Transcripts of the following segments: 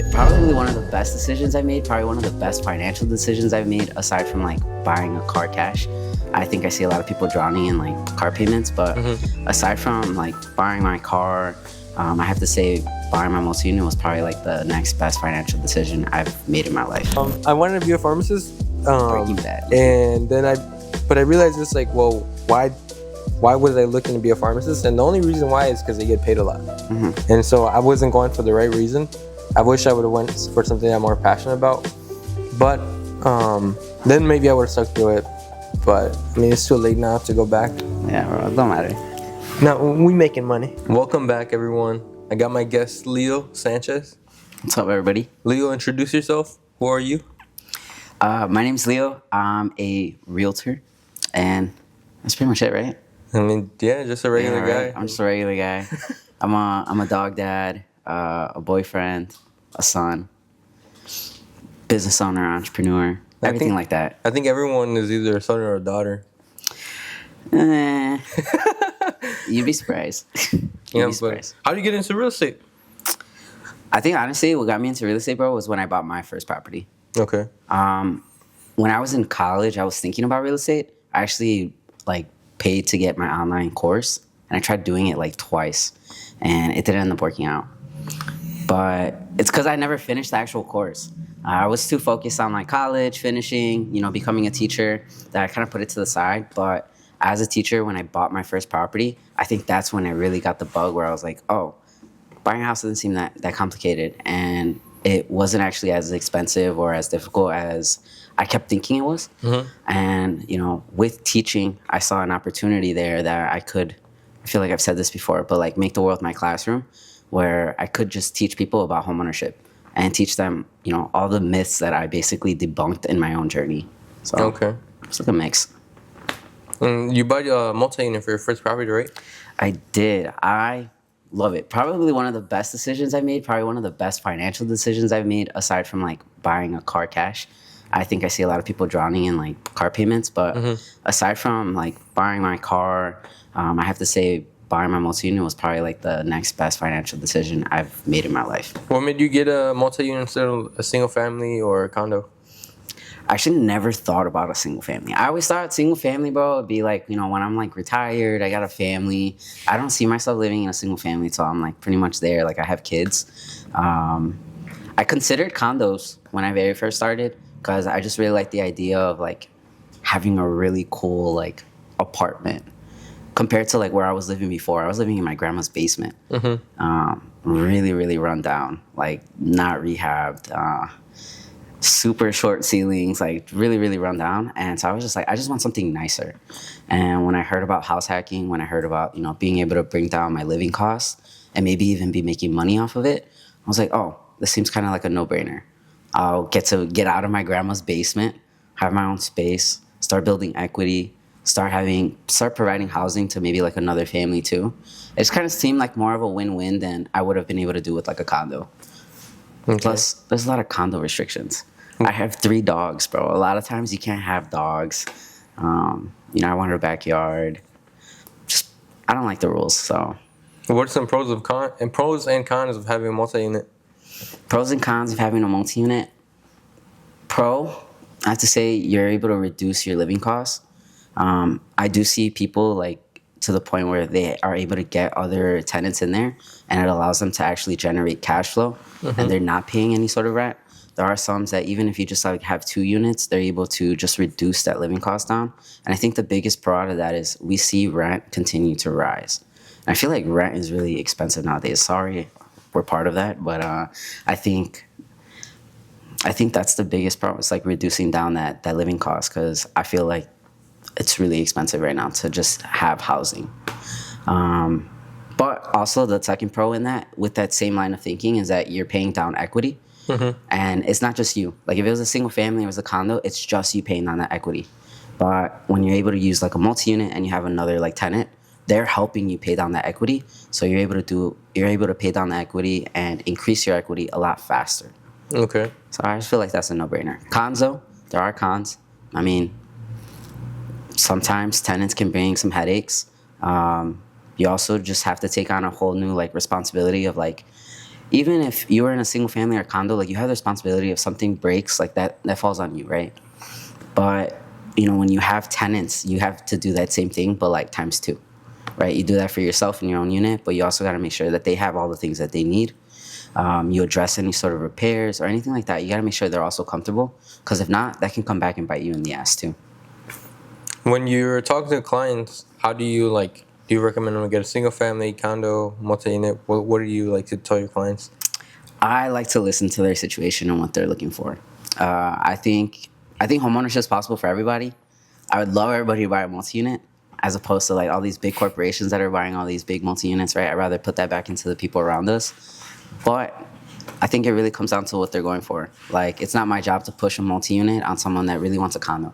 it. Probably one of the best decisions I made, probably one of the best financial decisions I've made, aside from like buying a car cash. I think I see a lot of people drowning in like car payments, but aside from like buying my car, I have to say buying my multi-unit was probably like the next best financial decision I've made in my life. I wanted to be a pharmacist, Breaking Bad. and then I realized it's like, well, why was I looking to be a pharmacist? And the only reason why is because they get paid a lot. And so I wasn't going for the right reason. I wish I would have went for something I'm more passionate about, but then maybe I would have stuck to it. But I mean, it's too late now to go back. Yeah, bro, it don't matter. No, we making money. Welcome back, everyone. I got my guest, Leo Sanchez. What's up, everybody? Leo, introduce yourself. Who are you? My name's Leo. I'm a realtor, and that's pretty much it, right? I mean, yeah, just a regular Right? guy. I'm just a regular guy. I'm a dog dad, a boyfriend, a son, business owner, entrepreneur, everything like that. I think everyone is either a son or a daughter. You'd be surprised. You'd be surprised. How do you get into real estate? I think honestly, what got me into real estate, bro, was when I bought my first property. Okay. When I was in college, I was thinking about real estate. I actually like paid to get my online course, and I tried doing it like twice, and it didn't end up working out. But it's because I never finished the actual course. I was too focused on like college, finishing, becoming a teacher, that I kind of put it to the side. But as a teacher, when I bought my first property, I think that's when I really got the bug where I was like, oh, buying a house doesn't seem that complicated. And it wasn't actually as expensive or as difficult as I kept thinking it was. And, with teaching, I saw an opportunity there that I feel like I've said this before, but like make the world my classroom, where I could just teach people about homeownership and teach them, all the myths that I basically debunked in my own journey. So Okay. It's like a mix. And you bought a multi-unit for your first property, right? I did. I love it. Probably one of the best decisions I made, probably one of the best financial decisions I've made, aside from like buying a car cash. I think I see a lot of people drowning in like car payments, but aside from like buying my car, I have to say buying my multi-unit was probably like the next best financial decision I've made in my life. What made you get a multi-unit instead of a single family or a condo? I actually never thought about a single family. I always thought single family, bro, would be like, when I'm like retired, I got a family. I don't see myself living in a single family until I'm like pretty much there. Like I have kids. I considered condos when I very first started because I just really like the idea of like having a really cool like apartment compared to like where I was living before. I was living in my grandma's basement. Really, really run down, like not rehabbed. Super short ceilings, like really, really run down. And so I was just like, I just want something nicer. And when I heard about house hacking, when I heard about, being able to bring down my living costs and maybe even be making money off of it, I was like, oh, this seems kind of like a no-brainer. I'll get out of my grandma's basement, have my own space, start building equity, start providing housing to maybe like another family too. It just kind of seemed like more of a win-win than I would have been able to do with like a condo. Okay. Plus, there's a lot of condo restrictions. I have 3 dogs, bro. A lot of times you can't have dogs. I want a backyard. I don't like the rules, so. What are some pros and cons of having a multi-unit? Pros and cons of having a multi-unit. Pro, I have to say you're able to reduce your living costs. I do see people like to the point where they are able to get other tenants in there, and it allows them to actually generate cash flow, and they're not paying any sort of rent. There are some that even if you just like have 2 units, they're able to just reduce that living cost down. And I think the biggest pro out of that is we see rent continue to rise. And I feel like rent is really expensive nowadays. Sorry, we're part of that, but I think that's the biggest problem. It's like reducing down that living cost, because I feel like it's really expensive right now to just have housing. But also the second pro in that, with that same line of thinking, is that you're paying down equity. And it's not just you. Like if it was a single family or it was a condo, it's just you paying down that equity. But when you're able to use like a multi-unit and you have another like tenant, they're helping you pay down that equity. So you're able to pay down the equity and increase your equity a lot faster. Okay. So I just feel like that's a no-brainer. Cons though, there are cons. I mean, sometimes tenants can bring some headaches. You also just have to take on a whole new like responsibility of like even if you were in a single family or condo, like you have the responsibility if something breaks, like that falls on you, right? But when you have tenants, you have to do that same thing, but like times two, right? You do that for yourself in your own unit, but you also got to make sure that they have all the things that they need. You address any sort of repairs or anything like that. You got to make sure they're also comfortable, because if not, that can come back and bite you in the ass too. When you're talking to clients, how do you do you recommend them to get a single family, condo, multi-unit? What do you like to tell your clients? I like to listen to their situation and what they're looking for. I think homeownership is possible for everybody. I would love everybody to buy a multi-unit, as opposed to like all these big corporations that are buying all these big multi-units, right? I'd rather put that back into the people around us. But I think it really comes down to what they're going for. Like, it's not my job to push a multi-unit on someone that really wants a condo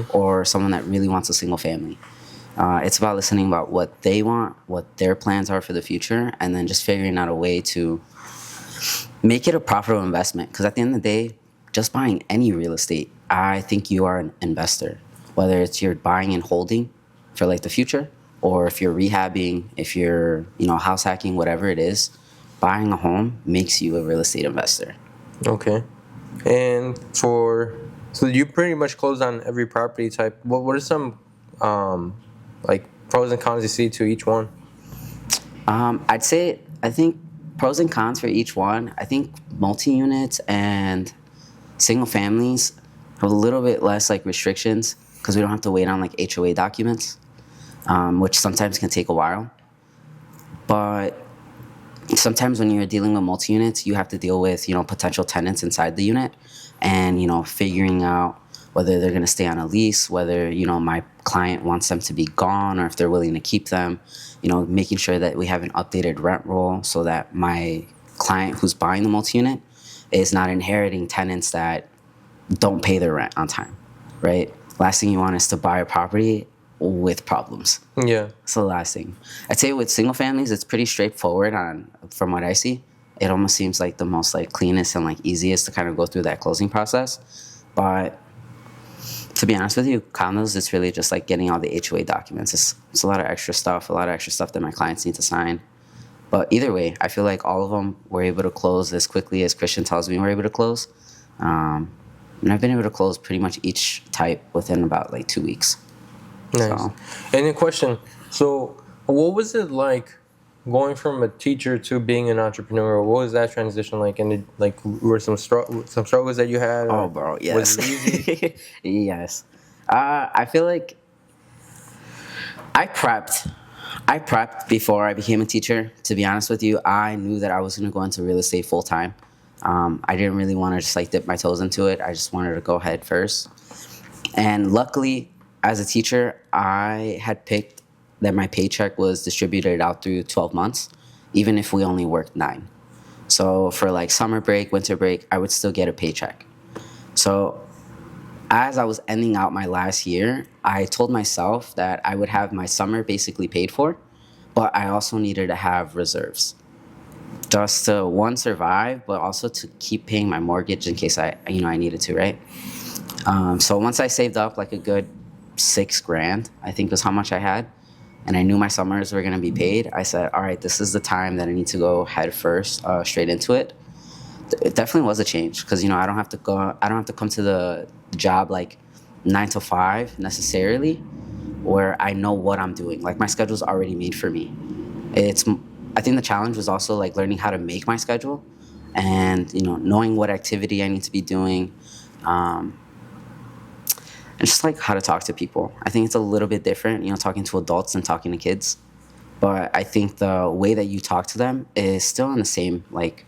or someone that really wants a single family. It's about listening about what they want, what their plans are for the future, and then just figuring out a way to make it a profitable investment. Because at the end of the day, just buying any real estate, I think you are an investor. Whether it's you're buying and holding for like the future, or if you're rehabbing, if you're house hacking, whatever it is, buying a home makes you a real estate investor. Okay. And so you pretty much closed on every property type. What are some pros and cons you see to each one? I think pros and cons for each one. I think multi-units and single families have a little bit less like restrictions, because we don't have to wait on like HOA documents, which sometimes can take a while. But sometimes when you're dealing with multi-units, you have to deal with potential tenants inside the unit, and figuring out whether they're going to stay on a lease, whether my client wants them to be gone, or if they're willing to keep them. Making sure that we have an updated rent roll, so that my client who's buying the multi-unit is not inheriting tenants that don't pay their rent on time, right? Last thing you want is to buy a property with problems. Yeah. That's the last thing. I'd say with single families, it's pretty straightforward from what I see. It almost seems like the most like cleanest and like easiest to kind of go through that closing process. But to be honest with you, condos, it's really just like getting all the HOA documents. It's a lot of extra stuff that my clients need to sign. But either way, I feel like all of them were able to close as quickly as Christian tells me we're able to close. And I've been able to close pretty much each type within about like 2 weeks. Nice. So. And a question. So what was it like going from a teacher to being an entrepreneur? What was that transition like? And were some struggles that you had? Oh, bro, yes. Was it easy? Yes. I feel like I prepped before I became a teacher. To be honest with you, I knew that I was going to go into real estate full time. I didn't really want to just like dip my toes into it. I just wanted to go head first. And luckily, as a teacher, I had picked that my paycheck was distributed out through 12 months, even if we only worked 9. So for like summer break, winter break, I would still get a paycheck. So as I was ending out my last year, I told myself that I would have my summer basically paid for, but I also needed to have reserves. Just to, one, survive, but also to keep paying my mortgage in case I needed to, right? So once I saved up like a good $6,000, I think was how much I had, and I knew my summers were gonna be paid, I said, all right, this is the time that I need to go head first, straight into it. It definitely was a change, because I don't have to come to the job like 9 to 5 necessarily, where I know what I'm doing. Like my schedule's already made for me. I think the challenge was also like learning how to make my schedule, and knowing what activity I need to be doing, and just like how to talk to people. I think it's a little bit different, talking to adults and talking to kids. But I think the way that you talk to them is still in the same, like,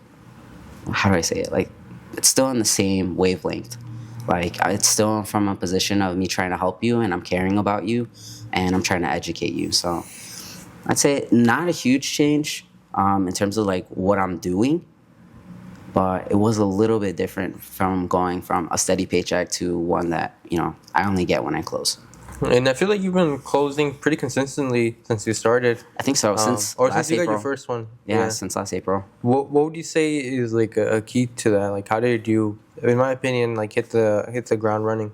how do I say it? Like, it's still in the same wavelength. Like, it's still from a position of me trying to help you, and I'm caring about you, and I'm trying to educate you. So I'd say not a huge change in terms of like what I'm doing, but it was a little bit different from going from a steady paycheck to one that I only get when I close. And I feel like you've been closing pretty consistently since you started. I think so, since you April. got your first one. Yeah, since last April. What would you say is like a key to that? Like, how did you, in my opinion, like hit the ground running?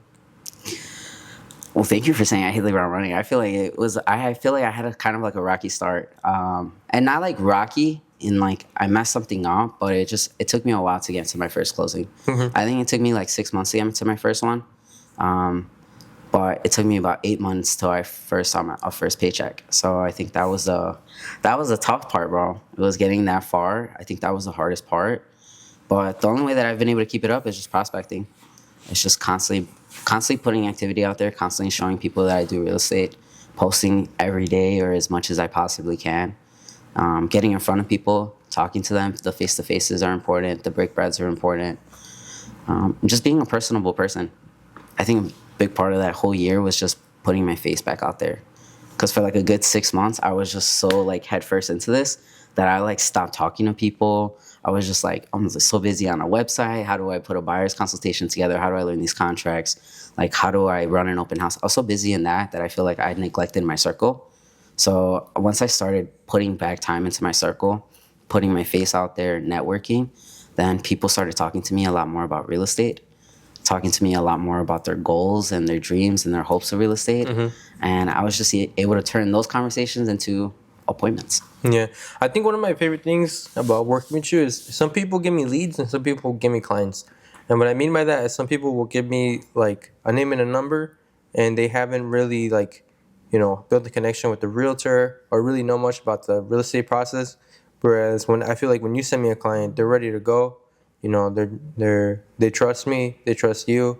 Well, thank you for saying I hit the ground running. I feel like I had a kind of like a rocky start, and not like rocky in like I messed something up, but it took me a while to get to my first closing. I think it took me like 6 months to get to my first one. But it took me about 8 months till I first saw my first paycheck. So I think that was the tough part, bro. It was getting that far. I think that was the hardest part. But the only way that I've been able to keep it up is just prospecting. It's just constantly putting activity out there, constantly showing people that I do real estate, posting every day or as much as I possibly can, getting in front of people, talking to them. The face-to-faces are important. The break breads are important. Just being a personable person. I think a big part of that whole year was just putting my face back out there. Because for like a good 6 months, I was just so like headfirst into this that I like stopped talking to people. I was just like, I'm just so busy on a website. How do I put a buyer's consultation together? How do I learn these contracts? Like, how do I run an open house? I was so busy in that I feel like I neglected my circle. So once I started putting back time into my circle, putting my face out there, networking, then people started talking to me a lot more about real estate, talking to me a lot more about their goals and their dreams and their hopes of real estate. And I was just able to turn those conversations into appointments. Yeah. I think one of my favorite things about working with you is some people give me leads and some people give me clients. And what I mean by that is some people will give me like a name and a number and they haven't really like, built a connection with the realtor or really know much about the real estate process. Whereas I feel like when you send me a client, they're ready to go. They trust me, they trust you.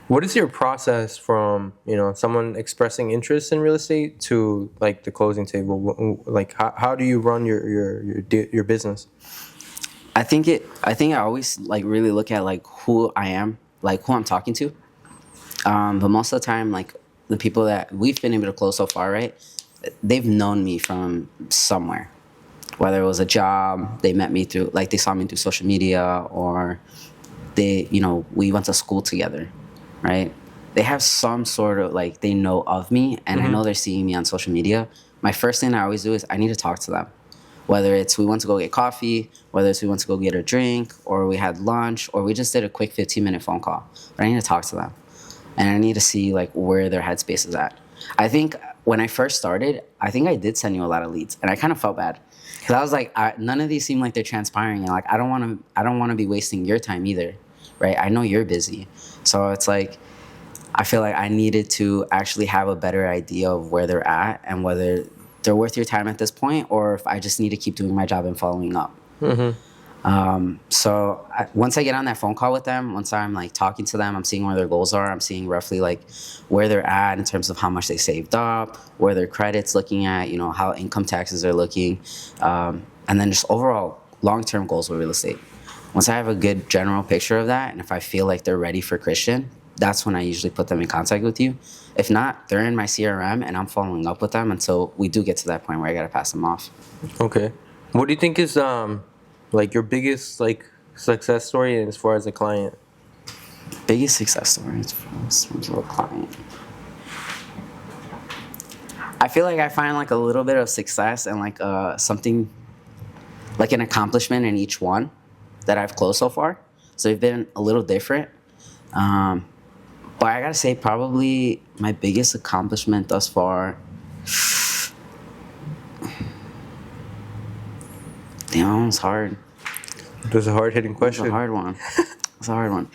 What is your process from someone expressing interest in real estate to like the closing table? Like how do you run your business? I think I always like really look at like who I am, like who I'm talking to. But most of the time, like the people that we've been able to close so far, right? They've known me from somewhere, whether it was a job, they met me through, like they saw me through social media, or we went to school together, right? They have some sort of like they know of me, and I know they're seeing me on social media. My first thing I always do is I need to talk to them. Whether it's we went to go get coffee, whether it's we went to go get a drink, or we had lunch, or we just did a quick 15-minute phone call. But I need to talk to them. And I need to see like where their headspace is at. I think when I first started, I think I did send you a lot of leads, and I kind of felt bad because I was like, none of these seem like they're transpiring, and like I don't want to be wasting your time either, right? I know you're busy, so it's like I feel like I needed to actually have a better idea of where they're at and whether they're worth your time at this point, or if I just need to keep doing my job and following up. So once I get on that phone call with them, once I'm like talking to them, I'm seeing where their goals are. I'm seeing roughly like where they're at in terms of how much they saved up, where their credit's looking at, how income taxes are looking, and then just overall long-term goals with real estate. Once I have a good general picture of that, and if I feel like they're ready for Christian, that's when I usually put them in contact with you. If not, they're in my CRM and I'm following up with them until we do get to that point where I gotta pass them off. Okay. What do you think is like your biggest like success story as far as a client? Biggest success story as far as a client. I feel like I find like a little bit of success and like something like an accomplishment in each one that I've closed so far. So they've been a little different. But I gotta say, probably my biggest accomplishment thus far. Damn, it's hard. That's a hard-hitting question. It's a hard one. It's a hard one.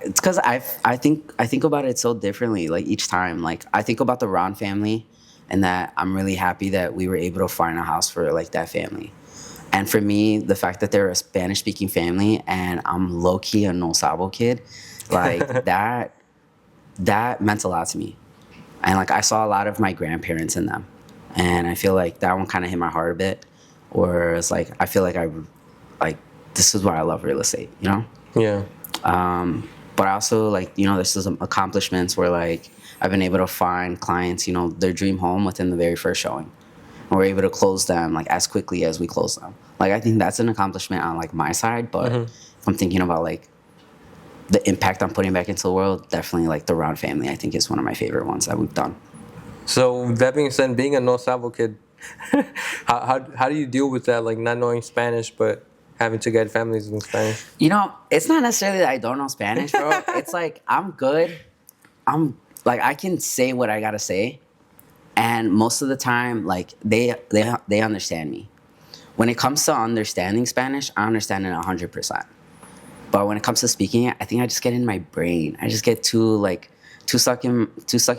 It's because I think about it so differently. Like each time, like I think about the Ron family, and that I'm really happy that we were able to find a house for like that family. And for me, the fact that they're a Spanish-speaking family and I'm low-key a no sabo kid, like that meant a lot to me. And like I saw a lot of my grandparents in them, and I feel like that one kind of hit my heart a bit. Whereas like I feel like this is why I love real estate, Yeah. But I also like there's some accomplishments where like I've been able to find clients their dream home within the very first showing. And we're able to close them like as quickly as we close them. Like I think that's an accomplishment on like my side, but if I'm thinking about like the impact I'm putting back into the world, definitely like the Ron family I think is one of my favorite ones that we've done. So that being said, being a no sabo kid, how do you deal with that, like not knowing Spanish but having to get families in Spanish? It's not necessarily that I don't know Spanish, bro. It's like I'm good. I'm like I can say what I gotta say, and most of the time like they understand me. when it comes to understanding Spanish, I understand it 100%. But when it comes to speaking it, I think I just get in my brain. I just get too stuck in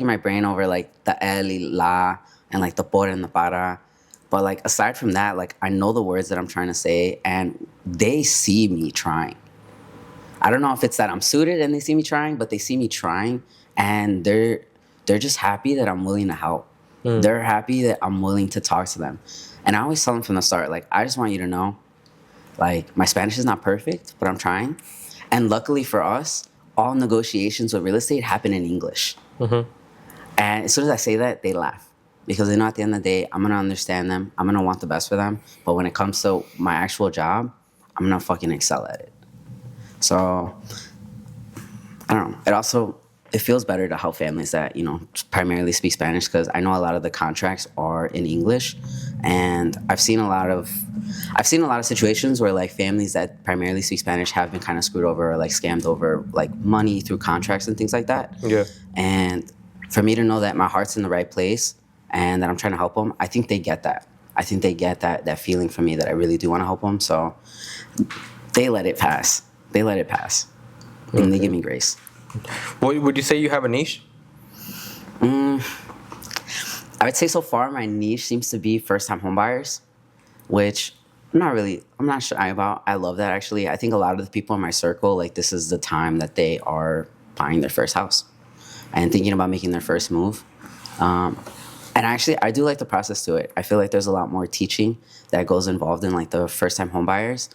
my brain over like the el y la and like the por and the para. But like aside from that, like I know the words that I'm trying to say, and they see me trying. I don't know if it's that I'm suited and they see me trying, but they see me trying, and they're just happy that I'm willing to help. They're happy that I'm willing to talk to them. And I always tell them from the start, like, I just want you to know, like, my Spanish is not perfect, but I'm trying. And luckily for us, all negotiations with real estate happen in English. And as soon as I say that, they laugh. Because they know at the end of the day, I'm going to understand them. I'm going to want the best for them. But when it comes to my actual job, I'm going to fucking excel at it. So, I don't know. It feels better to help families that, primarily speak Spanish, because I know a lot of the contracts are in English. And I've seen a lot of situations where like families that primarily speak Spanish have been kind of screwed over or like scammed over like money through contracts and things like that. Yeah. And for me to know that my heart's in the right place and that I'm trying to help them, I think they get that. I think they get that feeling from me that I really do want to help them. So they let it pass. And they give me grace. Would you say you have a niche? I would say so far my niche seems to be first-time homebuyers, which I'm not shy about. I love that, actually. I think a lot of the people in my circle, like, this is the time that they are buying their first house and thinking about making their first move. And actually, I do like the process to it. I feel like there's a lot more teaching that goes involved in, like, the first-time homebuyers.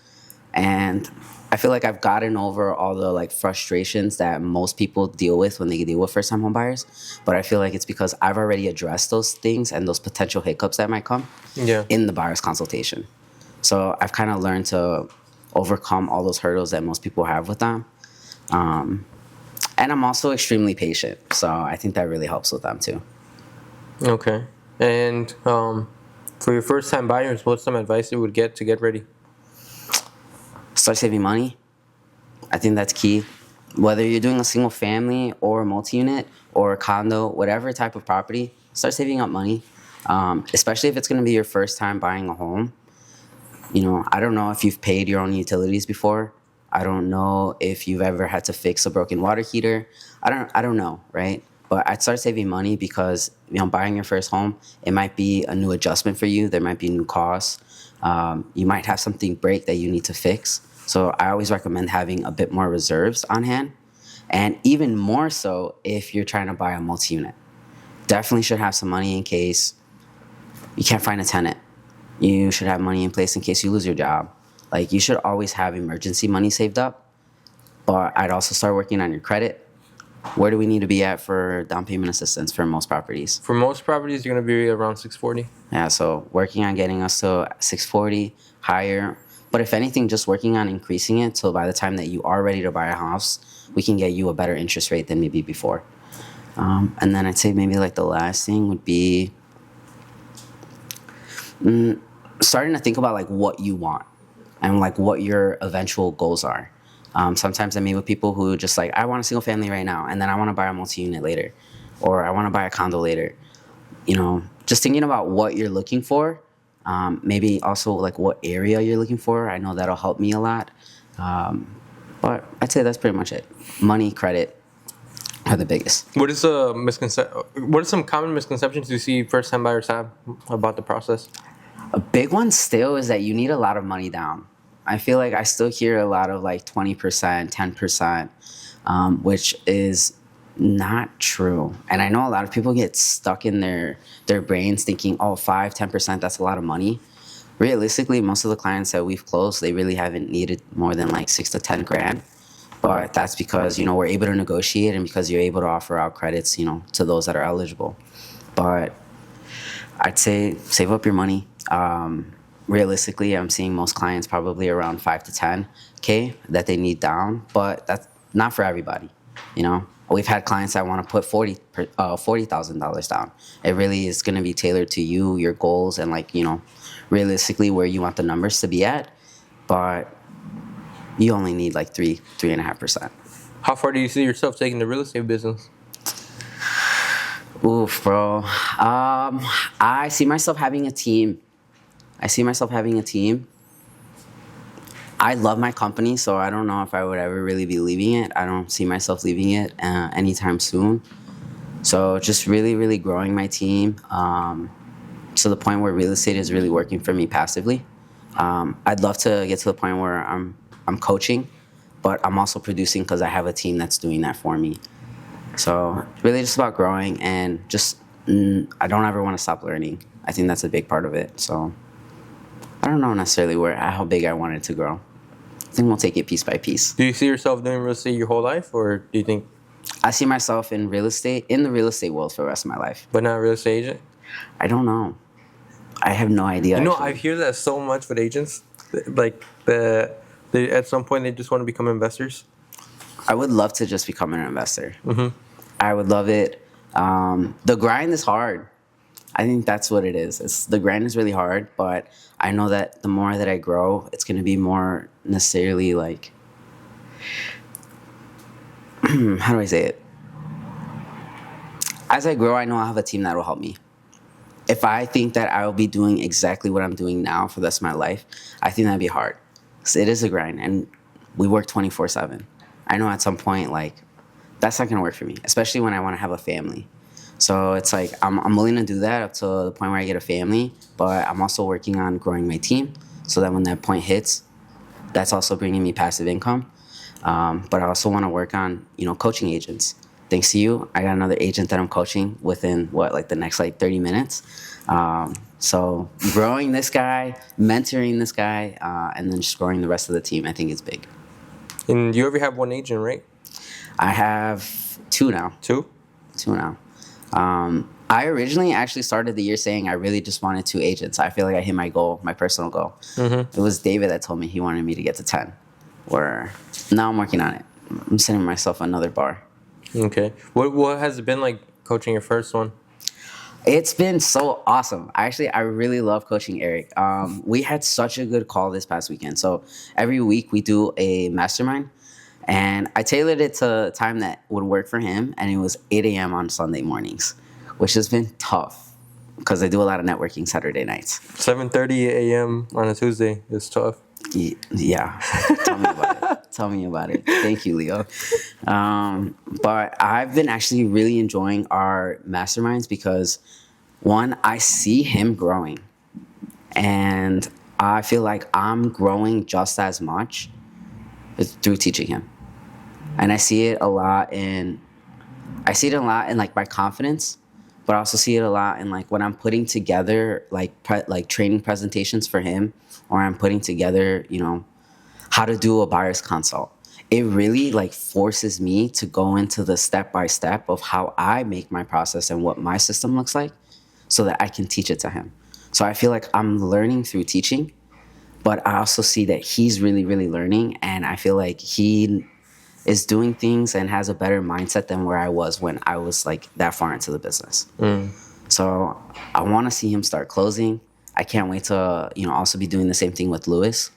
And I feel like I've gotten over all the like frustrations that most people deal with when they deal with first-time homebuyers. But I feel like it's because I've already addressed those things and those potential hiccups that might come in the buyer's consultation. So I've kind of learned to overcome all those hurdles that most people have with them. And I'm also extremely patient. So I think that really helps with them too. Okay. And for your first-time buyers, what's some advice you would get to get ready? Start saving money. I think that's key. Whether you're doing a single family or a multi-unit or a condo, whatever type of property, start saving up money. Especially if it's going to be your first time buying a home. I don't know if you've paid your own utilities before. I don't know if you've ever had to fix a broken water heater. I don't know, right? But I'd start saving money because, buying your first home, it might be a new adjustment for you. There might be new costs. You might have something break that you need to fix. So I always recommend having a bit more reserves on hand. And even more so if you're trying to buy a multi-unit. Definitely should have some money in case you can't find a tenant. You should have money in place in case you lose your job. Like, you should always have emergency money saved up. But I'd also start working on your credit. Where do we need to be at for down payment assistance for most properties? For most properties, you're going to be around 640. Yeah, so working on getting us to 640, higher. But if anything, just working on increasing it till by the time that you are ready to buy a house, we can get you a better interest rate than maybe before. And then I'd say maybe like the last thing would be starting to think about like what you want and like what your eventual goals are. Sometimes I meet with people who just like, I want a single family right now, and then I want to buy a multi-unit later, or I want to buy a condo later. Just thinking about what you're looking for, maybe also like what area you're looking for. I know that'll help me a lot. But I'd say that's pretty much it. Money, credit are the biggest. What is what are some common misconceptions you see first-time buyers have about the process? A big one still is that you need a lot of money down. I feel like I still hear a lot of like 20%, 10%, which is not true. And I know a lot of people get stuck in their brains thinking, 5, 10%, that's a lot of money. Realistically, most of the clients that we've closed, they really haven't needed more than like 6 to 10 grand. But that's because, we're able to negotiate and because you're able to offer out credits, to those that are eligible. But I'd say save up your money. Realistically, I'm seeing most clients probably around 5 to 10K that they need down, but that's not for everybody. We've had clients that want to put $40,000 down. It really is going to be tailored to you, your goals, and realistically where you want the numbers to be at. But you only need like 3.5%. How far do you see yourself taking the real estate business? Oof, bro. I see myself having a team. I see myself having a team. I love my company, so I don't know if I would ever really be leaving it. I don't see myself leaving it anytime soon. So just really, really growing my team to the point where real estate is really working for me passively. I'd love to get to the point where I'm coaching, but I'm also producing because I have a team that's doing that for me. So really just about growing and just I don't ever want to stop learning. I think that's a big part of it. So I don't know necessarily how big I want it to grow. I think we'll take it piece by piece. Do you see yourself doing real estate your whole life, or do you think? I see myself in the real estate world for the rest of my life. But not a real estate agent? I don't know. I have no idea. You know, actually. I hear that so much with agents. Like, they at some point, they just want to become investors. I would love to just become an investor. I would love it. The grind is hard. I think that's what it is. The grind is really hard, but I know that the more that I grow, it's going to be more necessarily like, how do I say it? As I grow, I know I'll have a team that will help me. If I think that I will be doing exactly what I'm doing now for the rest of my life, I think that'd be hard. 'Cause it is a grind, and we work 24/7. I know at some point, like, that's not going to work for me, especially when I want to have a family. So it's like I'm willing to do that up to the point where I get a family, but I'm also working on growing my team so that when that point hits, that's also bringing me passive income. But I also want to work on, coaching agents. Thanks to you, I got another agent that I'm coaching within the next 30 minutes. So growing this guy, mentoring this guy, and then just growing the rest of the team, I think is big. And you ever have one agent, right? I have two now. Two? Two now. I originally actually started the year saying I really just wanted 2 agents. I feel like I hit my goal, my personal goal. It was David that told me he wanted me to get to 10. Where now I'm working on it. I'm setting myself another bar. Okay. What has it been like coaching your first one? It's been so awesome. I really love coaching Eric. We had such a good call this past weekend. So every week we do a mastermind. And I tailored it to a time that would work for him, and it was 8 a.m. on Sunday mornings, which has been tough because I do a lot of networking Saturday nights. 7:30 a.m. on a Tuesday is tough. Yeah, tell me about it. Tell me about it. Thank you, Leo. But I've been actually really enjoying our masterminds because, one, I see him growing, and I feel like I'm growing just as much through teaching him. And I see it a lot in like my confidence, but I also see it a lot in like when I'm putting together like training presentations for him, or I'm putting together, how to do a buyer's consult. It really like forces me to go into the step by step of how I make my process and what my system looks like so that I can teach it to him. So I feel like I'm learning through teaching, but I also see that he's really, really learning, and I feel like he is doing things and has a better mindset than where I was when I was like that far into the business. So I want to see him start closing. I can't wait to, also be doing the same thing with Lewis.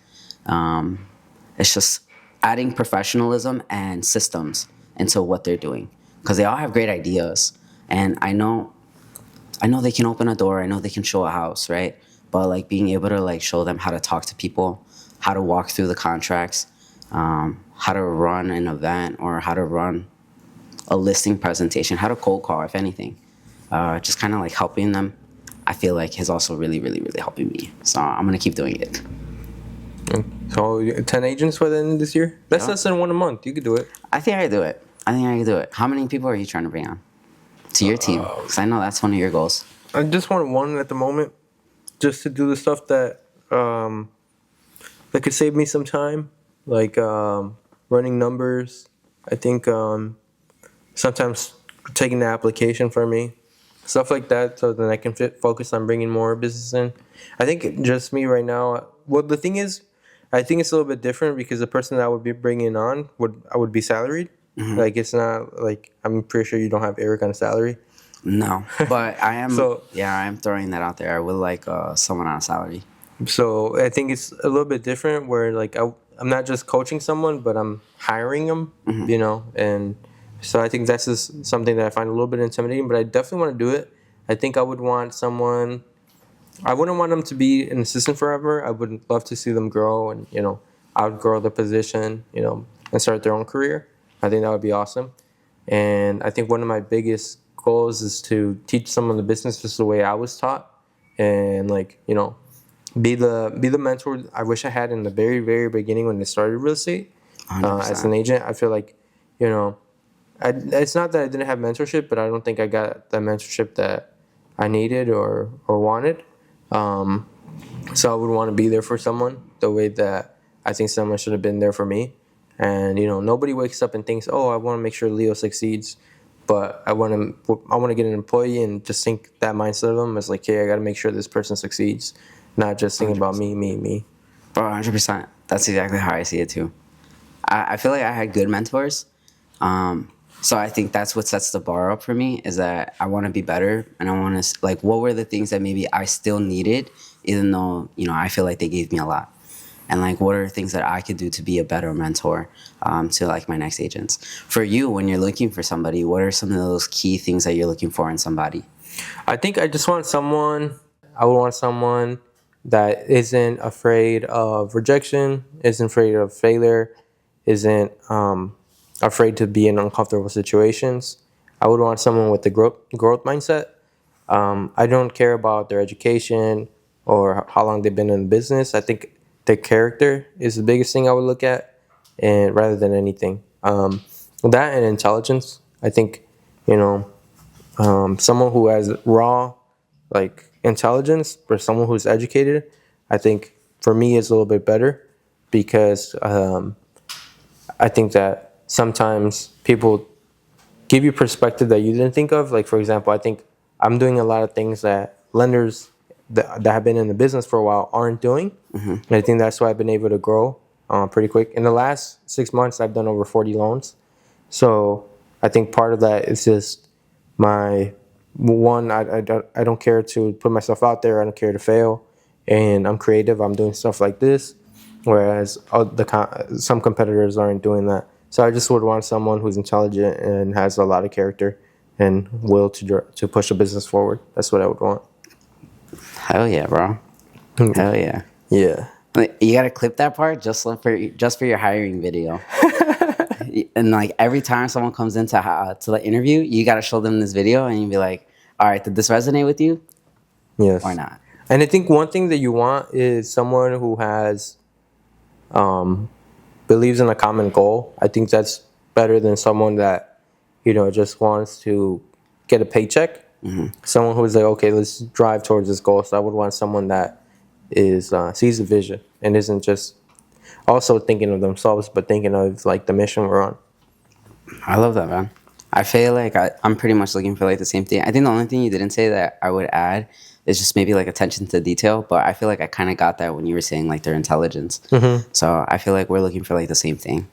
It's just adding professionalism and systems into what they're doing because they all have great ideas, and I know they can open a door. I know they can show a house, right? But like being able to like show them how to talk to people, how to walk through the contracts, how to run an event, or how to run a listing presentation, how to cold call, if anything. Just kind of like helping them, I feel like is also really, really, really helping me. So I'm going to keep doing it. So 10 agents by the end of this year? That's less than one a month. You could do it. I think I could do it. How many people are you trying to bring on to your team? Because I know that's one of your goals. I just want one at the moment, just to do the stuff that could save me some time, like running numbers. I think sometimes taking the application for me, stuff like that, so then I can focus on bringing more business in. I think just me right now. Well, the thing is, I think it's a little bit different because the person that I would be bringing on I would be salaried. Like it's not like I'm pretty sure you don't have Eric on a salary. No, but I am. I am throwing that out there. I would like someone on a salary. So I think it's a little bit different where like I'm not just coaching someone, but I'm hiring them, and so I think that's just something that I find a little bit intimidating, but I definitely want to do it. I think I would want someone I wouldn't want them to be an assistant forever. I would love to see them grow and, outgrow the position, and start their own career. I think that would be awesome. And I think one of my biggest goals is to teach someone the business just the way I was taught, and be the mentor I wish I had in the very, very beginning when I started real estate. As an agent, I feel like, it's not that I didn't have mentorship, but I don't think I got the mentorship that I needed or wanted. So I would want to be there for someone the way that I think someone should have been there for me. And nobody wakes up and thinks, "Oh, I want to make sure Leo succeeds," but I want to get an employee and just think that mindset of them as like, "Hey, I got to make sure this person succeeds," not just thinking about me. Bro, 100%. That's exactly how I see it too. I feel like I had good mentors. So I think that's what sets the bar up for me, is that I want to be better, and I want to, like, what were the things that maybe I still needed, even though, I feel like they gave me a lot. And, like, what are the things that I could do to be a better mentor to, like, my next agents? For you, when you're looking for somebody, what are some of those key things that you're looking for in somebody? I think I would want someone that isn't afraid of rejection, isn't afraid of failure, isn't afraid to be in uncomfortable situations. I would want someone with the growth mindset. I don't care about their education or how long they've been in the business. I think their character is the biggest thing I would look at, and rather than anything. That and intelligence. I think, someone who has raw, like, intelligence, but someone who's educated, I think for me is a little bit better, because I think that sometimes people give you perspective that you didn't think of. Like, for example, I think I'm doing a lot of things that lenders that have been in the business for a while aren't doing. And I think that's why I've been able to grow pretty quick. In the last 6 months, I've done over 40 loans. So I think part of that is just my one. I don't care to put myself out there. I don't care to fail, and I'm creative. I'm doing stuff like this, whereas some competitors aren't doing that. So I just would want someone who's intelligent and has a lot of character and will to push a business forward. That's what I would want. Hell yeah, bro. Hell yeah. Yeah. Like, you gotta clip that part just for your hiring video. And, like, every time someone comes into to the interview, you gotta show them this video, and you be like, "All right, did this resonate with you? Yes. Or not?" And I think one thing that you want is someone who has believes in a common goal. I think that's better than someone that just wants to get a paycheck. Someone who's like, okay, let's drive towards this goal. So I would want someone that is sees a vision and isn't just also thinking of themselves, but thinking of, like, the mission we're on. I love that, man. I feel like I'm pretty much looking for, like, the same thing. I think the only thing you didn't say that I would add is just maybe, like, attention to detail. But I feel like I kind of got that when you were saying, like, their intelligence. So I feel like we're looking for, like, the same thing.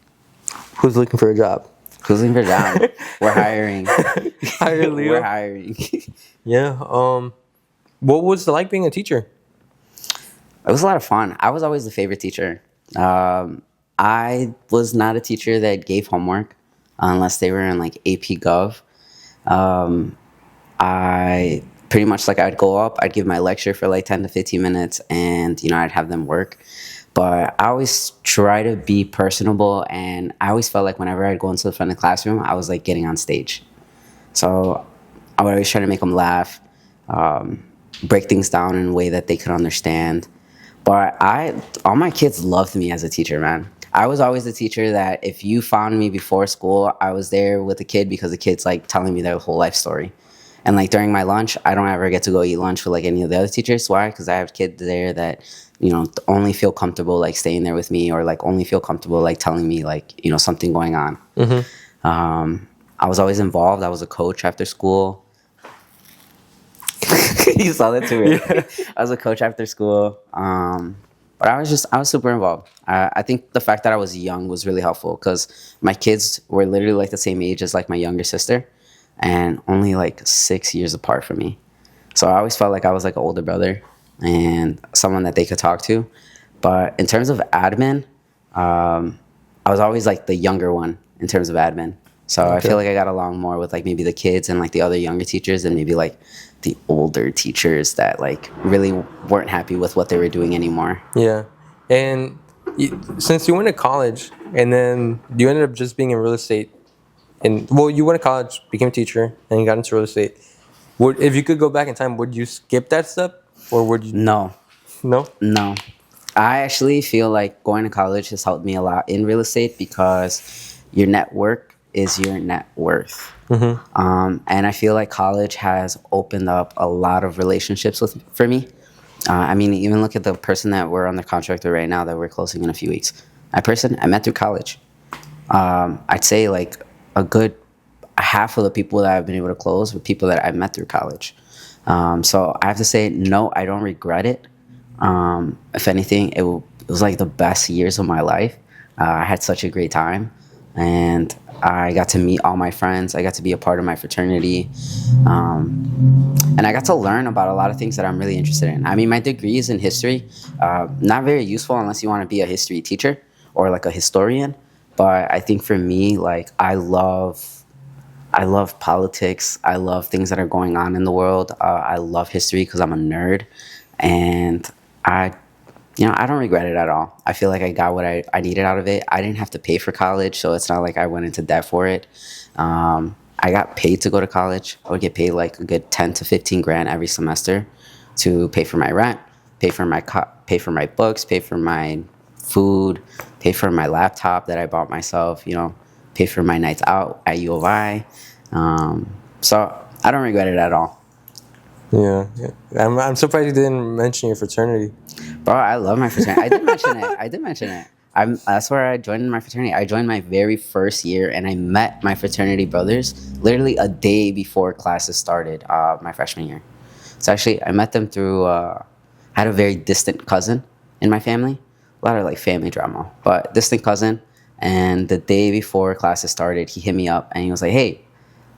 Who's looking for a job? Who's looking for a job? We're hiring. Hire Leo. We're hiring. Yeah. What was it like being a teacher? It was a lot of fun. I was always the favorite teacher. I was not a teacher that gave homework unless they were in, like, AP Gov. I pretty much, like, I'd go up, I'd give my lecture for like 10 to 15 minutes, and I'd have them work. But I always try to be personable, and I always felt like whenever I'd go into the front of the classroom, I was, like, getting on stage. So I would always try to make them laugh, break things down in a way that they could understand. But all my kids loved me as a teacher, man. I was always the teacher that if you found me before school, I was there with the kid because the kid's, like, telling me their whole life story. And, like, during my lunch, I don't ever get to go eat lunch with, like, any of the other teachers. Why? Because I have kids there that, only feel comfortable, like, staying there with me, or, like, only feel comfortable, like, telling me, like, something going on. I was always involved. I was a coach after school. You saw that too, right? Yeah. I was a coach after school. But I was super involved. I think the fact that I was young was really helpful because my kids were literally, like, the same age as, like, my younger sister, and only, like, 6 years apart from me. So I always felt like I was, like, an older brother and someone that they could talk to. But in terms of admin, I was always, like, the younger one in terms of admin. So I Okay. feel like I got along more with like maybe the kids and like the other younger teachers than maybe like the older teachers that like really weren't happy with what they were doing anymore. Yeah. And since you went to college and then you ended up just being in real estate, and well, you went to college, became a teacher, and you got into real estate. Would if you could go back in time, would you skip that step, or would you? No, No. no. I actually feel like going to college has helped me a lot in real estate because your network is your net worth. And I feel like college has opened up a lot of relationships for me. I mean, even look at the person that we're on the contract with right now that we're closing in a few weeks. That person I met through college. I'd say like a good half of the people that I've been able to close were people that I met through college. So I have to say, no, I don't regret it. If anything, it was like the best years of my life. I had such a great time, and I got to meet all my friends. I got to be a part of my fraternity, and I got to learn about a lot of things that I'm really interested in. I mean, my degree is in history, not very useful unless you want to be a history teacher or like a historian. But I think for me, like I love politics. I love things that are going on in the world. I love history because I'm a nerd, and I, I don't regret it at all. I feel like I got what I needed out of it. I didn't have to pay for college, so it's not like I went into debt for it. I got paid to go to college. I would get paid like a good 10 to 15 grand every semester to pay for my rent, pay for my books, pay for my food, pay for my laptop that I bought myself. Pay for my nights out at U of I. So I don't regret it at all. Yeah. I'm surprised you didn't mention your fraternity. Bro, I love my fraternity. I did mention it. That's where I joined my fraternity. I joined my very first year, and I met my fraternity brothers literally a day before classes started my freshman year. So actually, I met them through. I had a very distant cousin in my family. A lot of like family drama, but distant cousin. And the day before classes started, he hit me up and he was like, "Hey,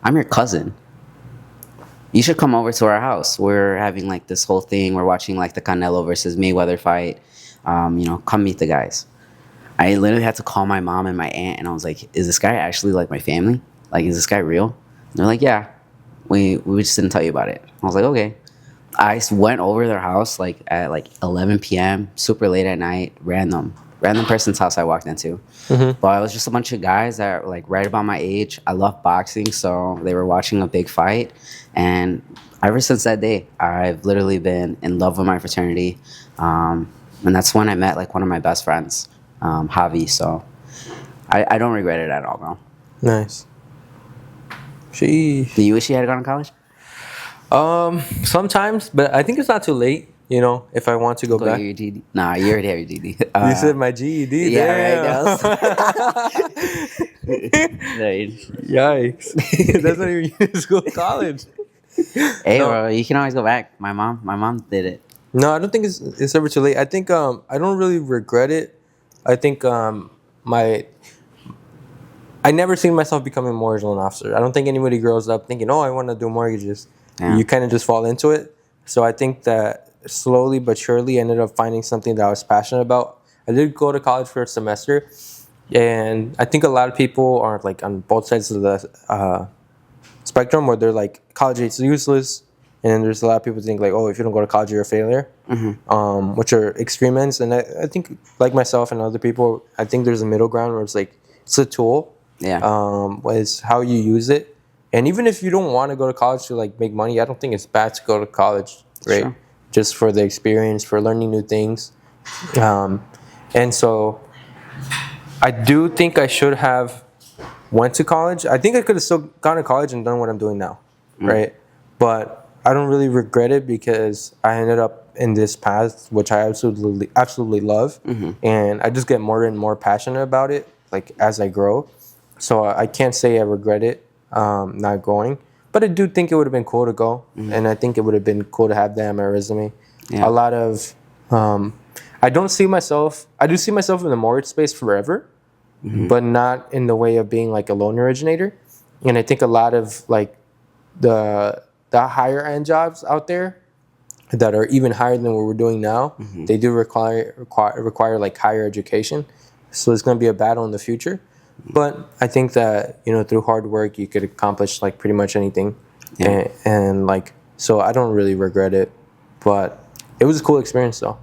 I'm your cousin. You should come over to our house. We're having like this whole thing. We're watching like the Canelo versus Mayweather fight. Come meet the guys." I literally had to call my mom and my aunt, and I was like, "Is this guy actually like my family? Like, is this guy real?" And they're like, "Yeah, we just didn't tell you about it." I was like, "Okay." I went over their house like at like 11 p.m. super late at night, random person's house I walked into. But it was just a bunch of guys that were like right about my age. I love boxing, so they were watching a big fight, and ever since that day, I've literally been in love with my fraternity, and that's when I met like one of my best friends, Javi. So I don't regret it at all, bro. Nice. Do you wish you had gone to college? Sometimes, but I think it's not too late. If I want to go Go back. get your GED. Nah, you already have your GED. You said my GED. Yeah, Damn. right. Yikes! That's not even school, college. Hey, No. bro, you can always go back. My mom did it. No, I don't think it's ever too late. I think I don't really regret it. I think I never seen myself becoming a mortgage loan officer. I don't think anybody grows up thinking, "Oh, I want to do mortgages." Yeah. You kind of just fall into it. So I think that slowly but surely I ended up finding something that I was passionate about. I did go to college for a semester, and I think a lot of people are like on both sides of the spectrum where they're like college is useless, and then there's a lot of people think like, oh, if you don't go to college, you're a failure, which are extreme ends. And I think like myself and other people, I think there's a middle ground where it's like it's a tool. Yeah. Is how you use it. And even if you don't want to go to college to like make money, I don't think it's bad to go to college, right? Sure. Just for the experience, for learning new things. And so I do think I should have went to college. I think I could have still gone to college and done what I'm doing now, right? But I don't really regret it because I ended up in this path, which I absolutely love. And I just get more and more passionate about it, like as I grow. So I can't say I regret it not going. But I do think it would have been cool to go. And I think it would have been cool to have that on my resume. Yeah. A lot of... I do see myself in the mortgage space forever, but not in the way of being like a loan originator. And I think a lot of like the higher end jobs out there that are even higher than what we're doing now, they do require like higher education. So it's going to be a battle in the future. But I think that through hard work you could accomplish like pretty much anything, Yeah. and like so I don't really regret it. But it was a cool experience though.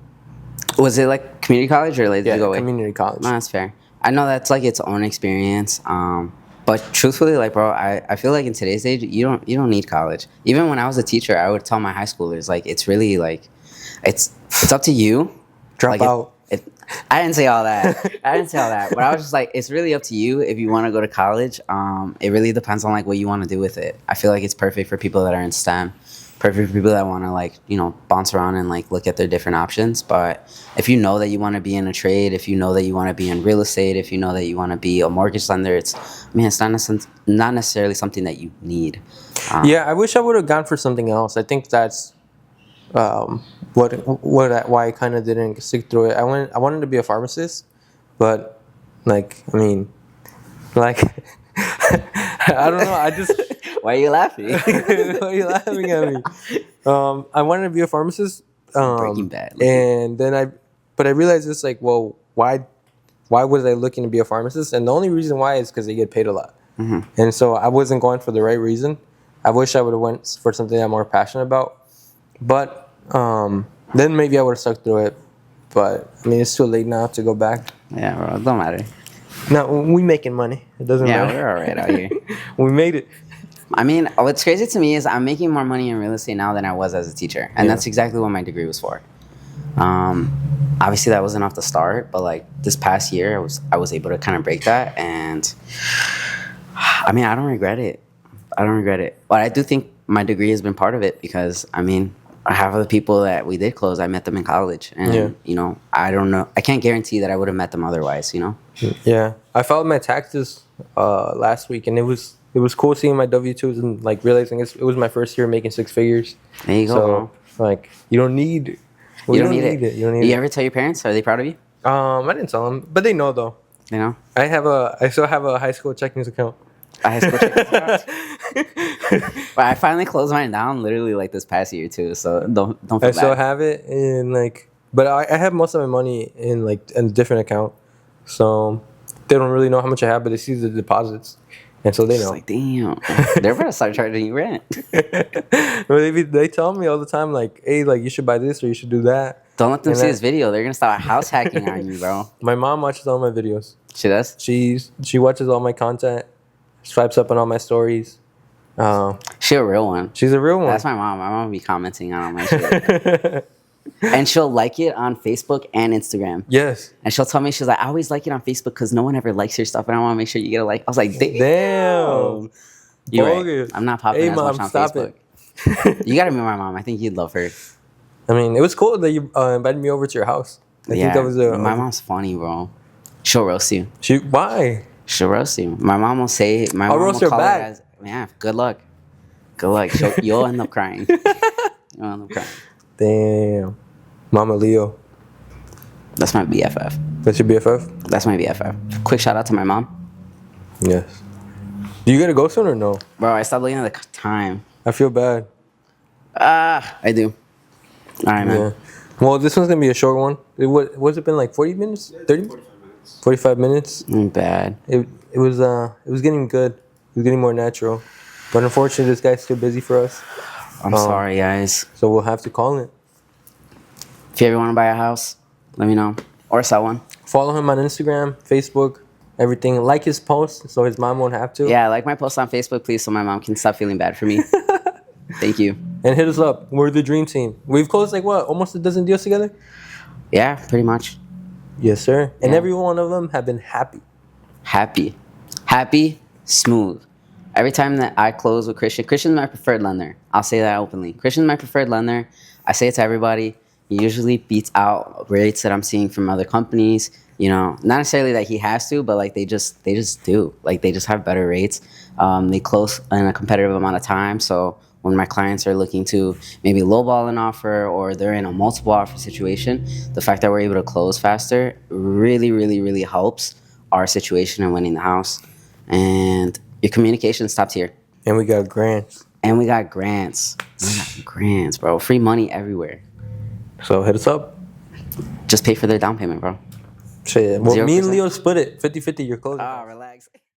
Was it like community college or like did Yeah, you go away? community college. No, that's fair. I know that's like its own experience. But truthfully, like bro, I feel like in today's age, you don't need college. Even when I was a teacher, I would tell my high schoolers like it's really like it's up to you. Drop Like out. I didn't say all that. I didn't say all that. But I was just like, it's really up to you if you want to go to college. It really depends on like what you want to do with it. I feel like it's perfect for people that are in STEM, perfect for people that want to like bounce around and like look at their different options. But if you know that you want to be in a trade, if you know that you want to be in real estate, if you know that you want to be a mortgage lender, it's not necessarily something that you need. Yeah, I wish I would have gone for something else. I think that's why I kind of didn't stick through it. I wanted to be a pharmacist, but like I mean, like I don't know. I just Why are you laughing? why are you laughing at me? I wanted to be a pharmacist. Breaking Bad. And then I realized it's like, well, why was I looking to be a pharmacist? And the only reason why is because they get paid a lot. And so I wasn't going for the right reason. I wish I would have went for something I'm more passionate about. But then maybe I would have stuck through it. But I mean, it's too late now to go back. Yeah, bro, it don't matter. No, we making money. It doesn't Yeah, matter. we're all right out here. We made it. I mean, what's crazy to me is I'm making more money in real estate now than I was as a teacher, and Yeah. that's exactly what my degree was for. Obviously, that wasn't off the start, but like this past year, I was able to kind of break that, and I mean, I don't regret it. I don't regret it, but I do think my degree has been part of it because I mean, half of the people that we did close, I met them in college, and I don't know, I can't guarantee that I would have met them otherwise. Yeah, I filed my taxes last week, and it was cool seeing my W-2s and like realizing it was my first year making six figures. There you go. So like, you don't need. You don't need it. You don't need You it. ever tell your parents? Are they proud of you? I didn't tell them, but they know though. You know, I still have a high school checkings account. a high school check. But I finally closed mine down literally like this past year too. So don't feel I bad. still have it in like, but I have most of my money in like in a different account, so they don't really know how much I have, but they see the deposits, and so they It's know. like, damn, they're gonna start charging you rent. Well, they tell me all the time like, hey, like you should buy this or you should do that. Don't let them And see I- this video. They're gonna start house hacking on you, bro. My mom watches all my videos. She does. She watches all my content, swipes up on all my stories. She a real one. She's a real one. That's my mom. My mom be commenting on all my shit, and she'll like it on Facebook and Instagram. Yes. And she'll tell me, she's like, I always like it on Facebook because no one ever likes your stuff, and I want to make sure you get a like. I was like, Damn. You're right. Bogus. I'm not popping Hey, as Mom, much on stop Facebook. it. You gotta meet my mom. I think you'd love her. I mean, it was cool that you invited me over to your house. I think that was my mom's funny, bro. She'll roast you. Why? She'll roast you. My mom will say, my I'll mom roast will her call back. it as, yeah, good luck. Good luck. You'll end up crying. You'll end up crying. Damn. Mama Leo. That's my BFF. That's your BFF? That's my BFF. Quick shout out to my mom. Yes. Do you gotta go soon or no? Bro, I stopped looking at the time. I feel bad. I do. All right, man. Yeah. Well, this one's gonna be a short one. What's it been like 40 minutes? 30? 45 minutes? Bad. It was getting good. It was getting more natural. But unfortunately this guy's too busy for us. I'm sorry, guys. So we'll have to call it. If you ever want to buy a house, let me know. Or sell one. Follow him on Instagram, Facebook, everything. Like his posts so his mom won't have to. Yeah, like my post on Facebook, please, so my mom can stop feeling bad for me. Thank you. And hit us up. We're the dream team. We've closed like what? Almost a dozen deals together? Yeah, pretty much. Yes, sir. And Yeah. every one of them have been happy. Happy, smooth. Every time that I close with Christian's my preferred lender. I'll say that openly. Christian's my preferred lender. I say it to everybody. He usually beats out rates that I'm seeing from other companies. Not necessarily that he has to, but like they just do. Like they just have better rates. They close in a competitive amount of time. So when my clients are looking to maybe lowball an offer or they're in a multiple offer situation, the fact that we're able to close faster really, really, really helps our situation in winning the house. And your communication's top tier. And we got grants. And we got grants. Bro. Free money everywhere. So hit us up. Just pay for their down payment, bro. Shit. Well, me and 0%? Leo split it 50-50. You're closing. Ah, relax.